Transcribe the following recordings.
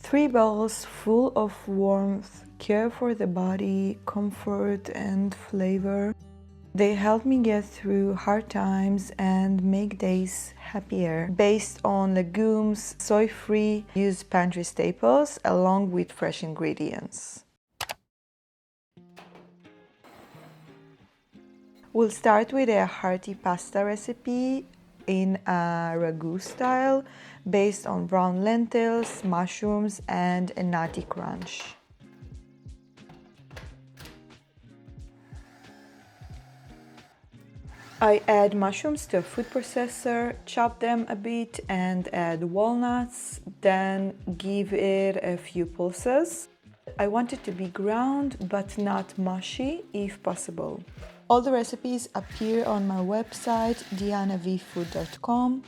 3 bowls full of warmth, care for the body, comfort, and flavor. They help me get through hard times and make days happier. Based on legumes, soy-free, use pantry staples along with fresh ingredients. We'll start with a hearty pasta recipe in a ragu style based on brown lentils, mushrooms, and a nutty crunch. I add mushrooms to a food processor, chop them a bit and add walnuts, then give it a few pulses. I want it to be ground but not mushy if possible. All the recipes appear on my website dianavfood.com.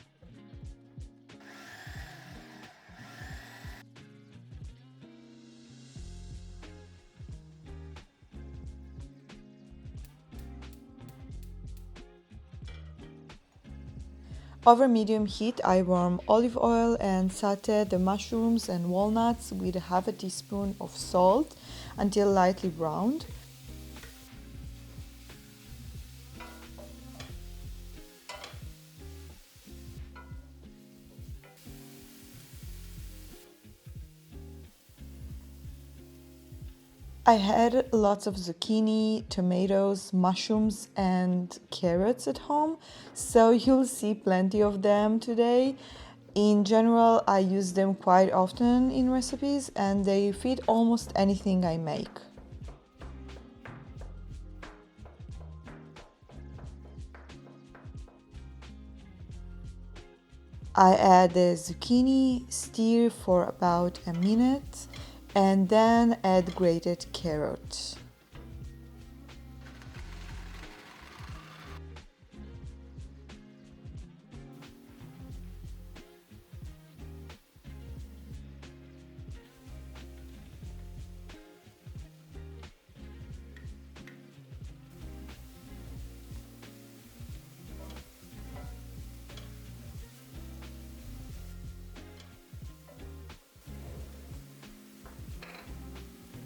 Over medium heat, I warm olive oil and sauté the mushrooms and walnuts with half a teaspoon of salt until lightly browned. I had lots of zucchini, tomatoes, mushrooms, and carrots at home, so you'll see plenty of them today. In general, I use them quite often in recipes and they fit almost anything I make. I add the zucchini, stir for about a minute, and then add grated carrot.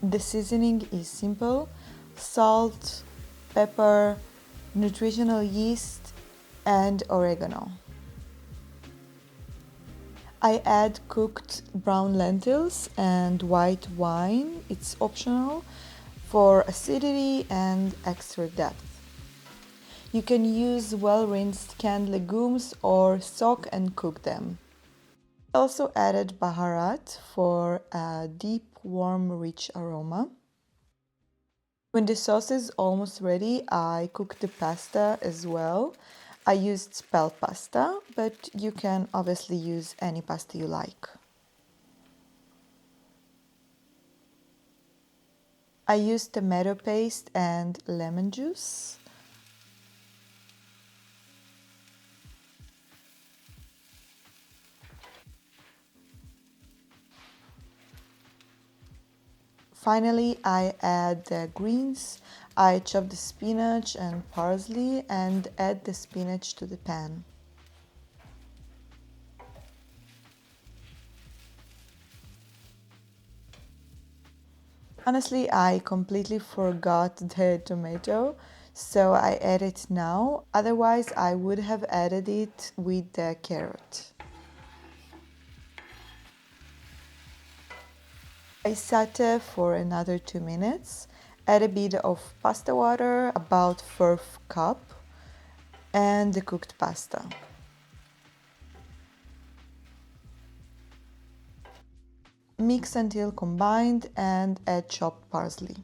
The seasoning is simple: salt, pepper, nutritional yeast, and oregano. I add cooked brown lentils and white wine, it's optional, for acidity and extra depth. You can use well-rinsed canned legumes or soak and cook them. I also added baharat for a deep, warm, rich aroma. When the sauce is almost ready, I cook the pasta as well. I used spelt pasta, but you can obviously use any pasta you like. I used tomato paste and lemon juice. Finally, I add the greens. I chop the spinach and parsley and add the spinach to the pan. Honestly, I completely forgot the tomato, so I add it now. Otherwise, I would have added it with the carrot. I saute for another 2 minutes. Add a bit of pasta water, about 1/4 cup, and the cooked pasta. Mix until combined and add chopped parsley.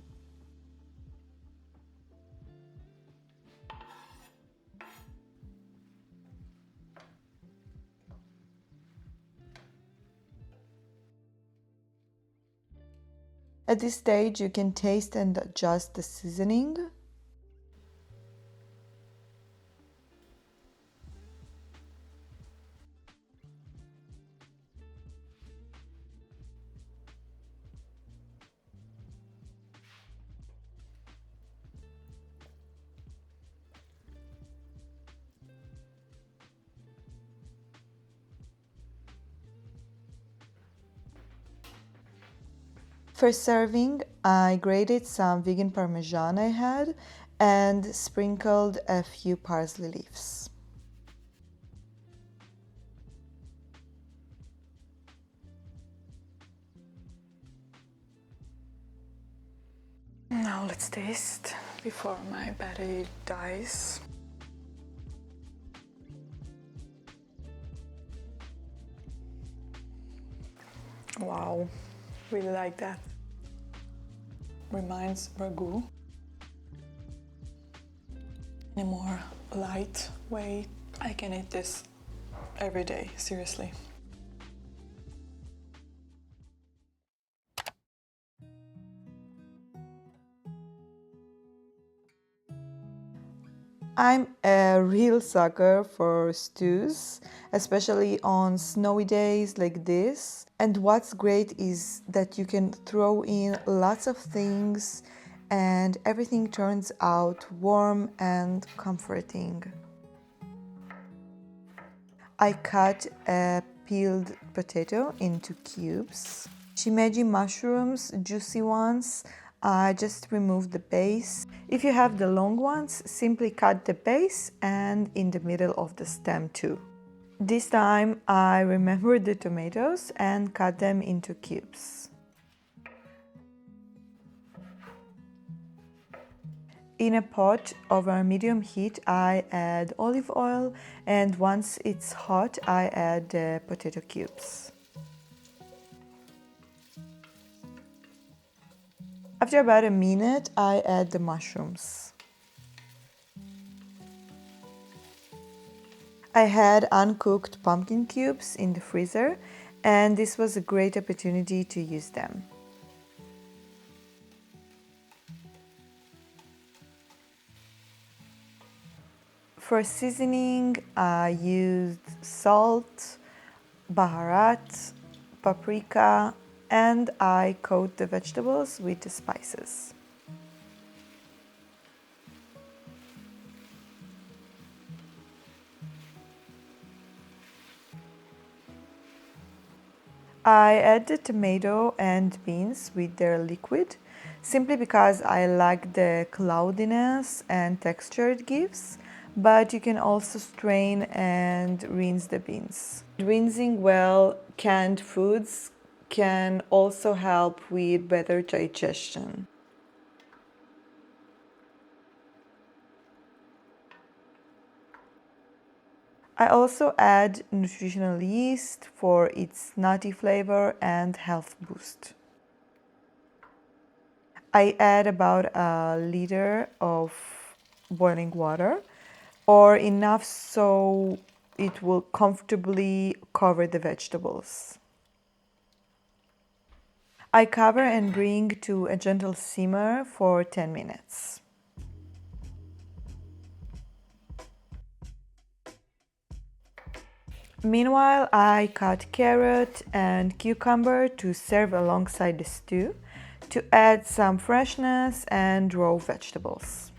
At this stage, you can taste and adjust the seasoning. For serving, I grated some vegan parmesan I had and sprinkled a few parsley leaves. Now let's taste before my battery dies. Wow, really like that. Reminds ragu in a more light way. I can eat this every day, seriously. I'm a real sucker for stews, especially on snowy days like this. And what's great is that you can throw in lots of things and everything turns out warm and comforting. I cut a peeled potato into cubes. Shimeji mushrooms, juicy ones, I just remove the base. If you have the long ones, simply cut the base and in the middle of the stem too. This time I remembered the tomatoes and cut them into cubes. In a pot over medium heat, I add olive oil, and once it's hot, I add the potato cubes. After about a minute, I add the mushrooms. I had uncooked pumpkin cubes in the freezer, and this was a great opportunity to use them. For seasoning, I used salt, baharat, paprika, and I coat the vegetables with the spices. I add the tomato and beans with their liquid, simply because I like the cloudiness and texture it gives, but you can also strain and rinse the beans. Rinsing well canned foods can also help with better digestion. I also add nutritional yeast for its nutty flavor and health boost. I add about a liter of boiling water, or enough so it will comfortably cover the vegetables. I cover and bring to a gentle simmer for 10 minutes. Meanwhile, I cut carrot and cucumber to serve alongside the stew to add some freshness and raw vegetables.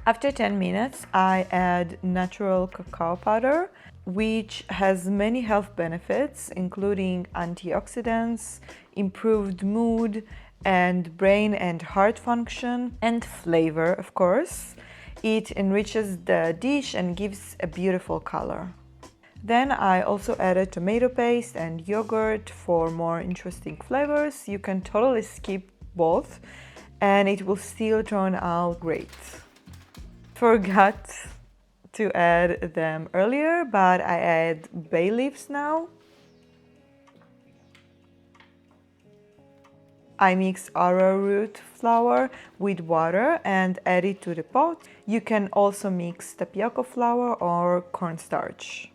After 10 minutes, I add natural cacao powder, which has many health benefits, including antioxidants, improved mood, and brain and heart function, and flavor, of course. It enriches the dish and gives a beautiful color. Then I also added tomato paste and yogurt for more interesting flavors. You can totally skip both and it will still turn out great. Forgot to add them earlier, but I add bay leaves now. I mix arrowroot flour with water and add it to the pot. You can also mix tapioca flour or cornstarch.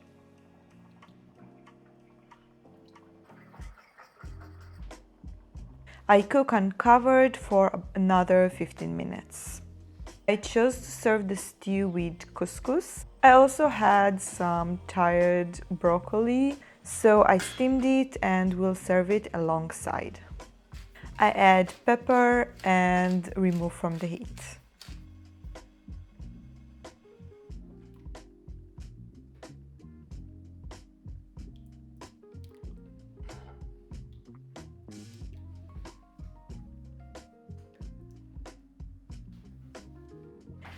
I cook uncovered for another 15 minutes. I chose to serve the stew with couscous. I also had some tired broccoli, so I steamed it and will serve it alongside. I add pepper and remove from the heat.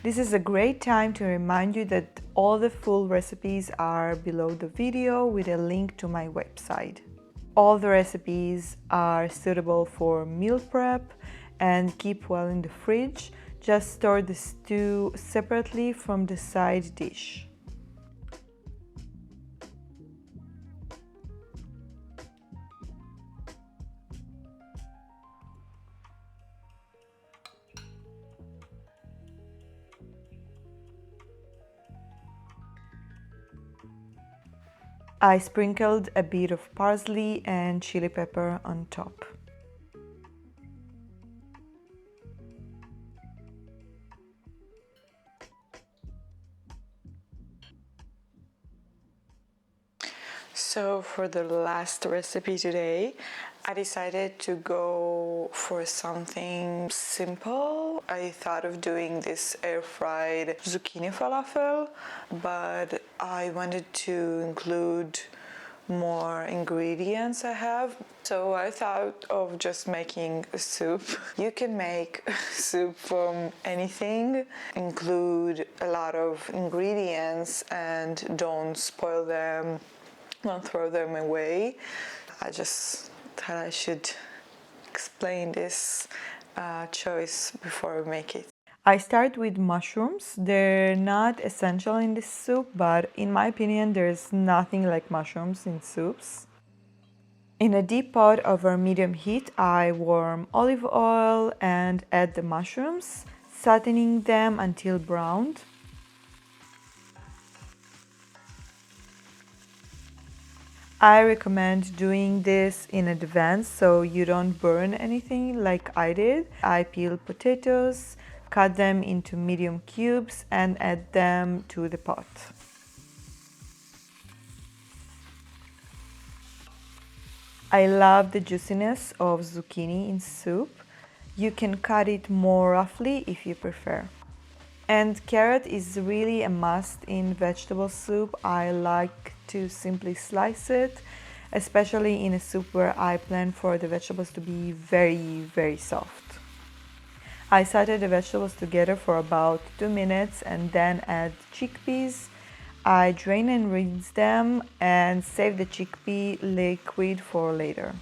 This is a great time to remind you that all the full recipes are below the video with a link to my website. All the recipes are suitable for meal prep and keep well in the fridge. Just store the stew separately from the side dish. I sprinkled a bit of parsley and chili pepper on top. So for the last recipe today, I decided to go for something simple. I thought of doing this air-fried zucchini falafel, but I wanted to include more ingredients I have. So I thought of just making a soup. You can make soup from anything, include a lot of ingredients and don't spoil them, don't throw them away. I just thought I should explain this choice before we make it. I start with mushrooms. They're not essential in this soup, but in my opinion, there's nothing like mushrooms in soups. In a deep pot over medium heat, I warm olive oil and add the mushrooms, sauteing them until browned. I recommend doing this in advance so you don't burn anything like I did. I peel potatoes, cut them into medium cubes and add them to the pot. I love the juiciness of zucchini in soup. You can cut it more roughly if you prefer. And carrot is really a must in vegetable soup. I like to simply slice it, especially in a soup where I plan for the vegetables to be very soft. I sauteed the vegetables together for about 2 minutes and then add chickpeas. I drain and rinse them and save the chickpea liquid for later.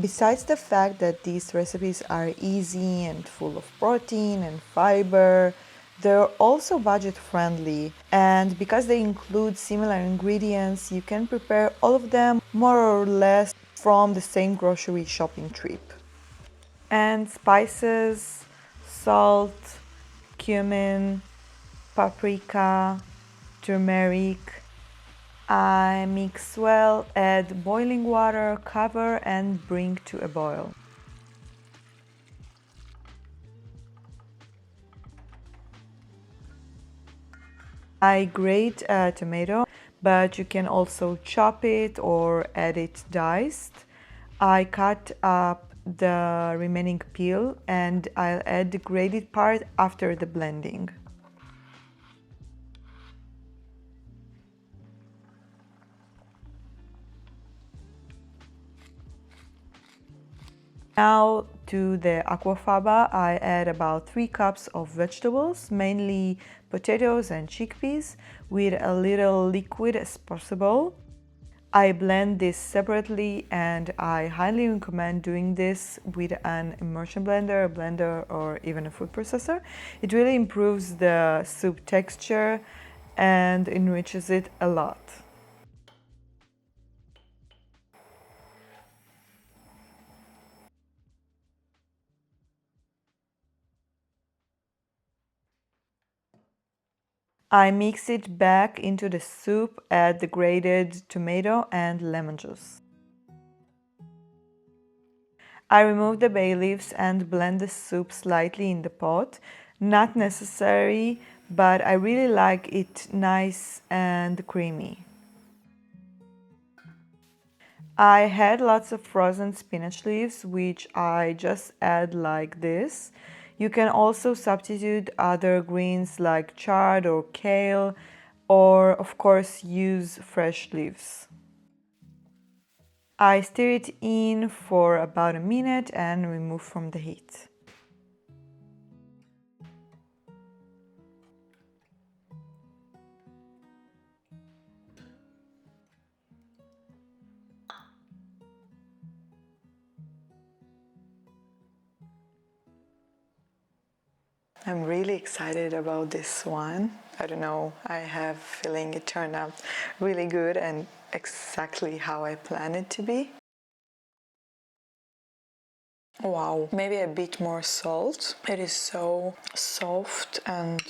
Besides the fact that these recipes are easy and full of protein and fiber, they're also budget friendly, and because they include similar ingredients, you can prepare all of them more or less from the same grocery shopping trip. And spices, salt, cumin, paprika, turmeric. I mix well, add boiling water, cover and bring to a boil. I grate a tomato, but you can also chop it or add it diced. I cut up the remaining peel and I'll add the grated part after the blending. Now to the aquafaba, I add about 3 cups of vegetables, mainly potatoes and chickpeas, with a little liquid as possible. I blend this separately and I highly recommend doing this with an immersion blender, a blender or even a food processor. It really improves the soup texture and enriches it a lot. I mix it back into the soup, add the grated tomato and lemon juice. I remove the bay leaves and blend the soup slightly in the pot. Not necessary, but I really like it nice and creamy. I had lots of frozen spinach leaves, which I just add like this. You can also substitute other greens like chard or kale, or of course use fresh leaves. I stir it in for about a minute and remove from the heat. I'm really excited about this one. I don't know, I have a feeling it turned out really good and exactly how I planned it to be. Wow, maybe a bit more salt. It is so soft and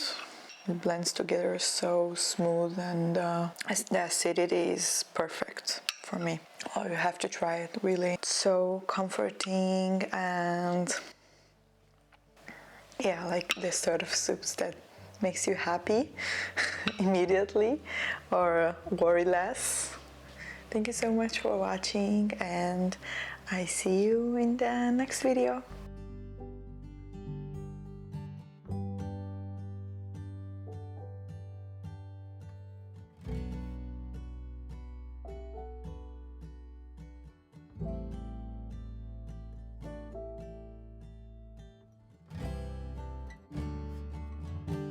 it blends together so smooth, and the acidity is perfect for me. Oh, you have to try it, really. It's so comforting, and yeah, like this sort of soups that makes you happy immediately or worry less. Thank you so much for watching, and I see you in the next video.